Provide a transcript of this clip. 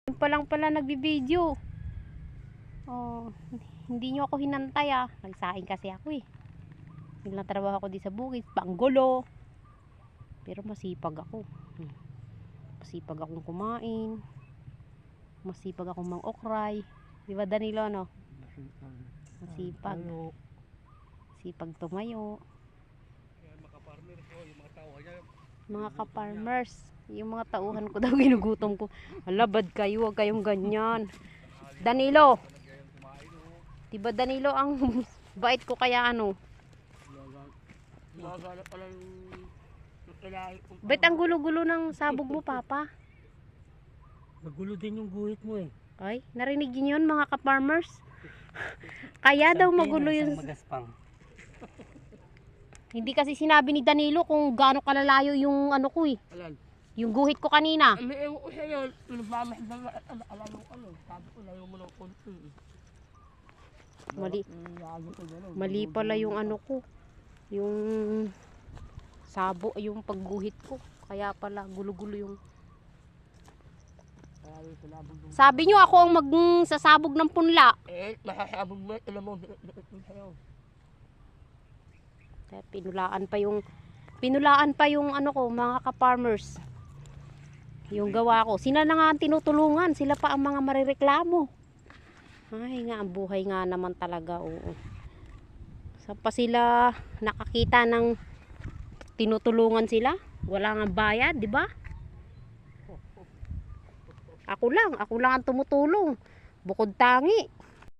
Yung pa lang pala nagbibideo. Oh, hindi nyo ako hinantay ah. Nagsaing kasi ako eh. Biglang trabaho ako di sa bukid. Panggulo. Pero masipag ako. Masipag akong kumain. Masipag akong mang-okray. Di ba Danilo no? Masipag. Masipag tumayo. Mga ka-farmers. Yung mga tauhan ko daw ginugutom ko. Alabad kayo, wag kayong ganyan. Danilo. Diba Danilo ang bait ko kaya ano? Ba't ang gulo-gulo ng sabog mo, Papa? Magulo din yung guhit mo eh. Ay, narinig niyo yun mga ka-farmers? Kaya daw magulo yung... Hindi kasi sinabi ni Danilo kung gaano kalalayo yung ano ko eh. Alan? Yung guhit ko kanina. Ano ko sa'yo? Alayo ka no? Sabi ko, layo mo ng konti. Mali pala yung ano ko. Yung sabo, yung pagguhit ko. Kaya pala gulo-gulo yung... Sabi nyo ako ang magsasabog ng punla. Eh, masasabog mo. Alam mo, sa'yo. Kaya pinulaan pa yung ano ko, mga ka-farmers. Yung gawa ko. Sila na nga ang tinutulungan. Sila pa ang mga marireklamo. Ay nga, ang buhay nga naman talaga. Oo. Saan pa sila nakakita ng tinutulungan sila? Wala nga bayad, di ba? Ako lang ang tumutulong. Bukod tangi.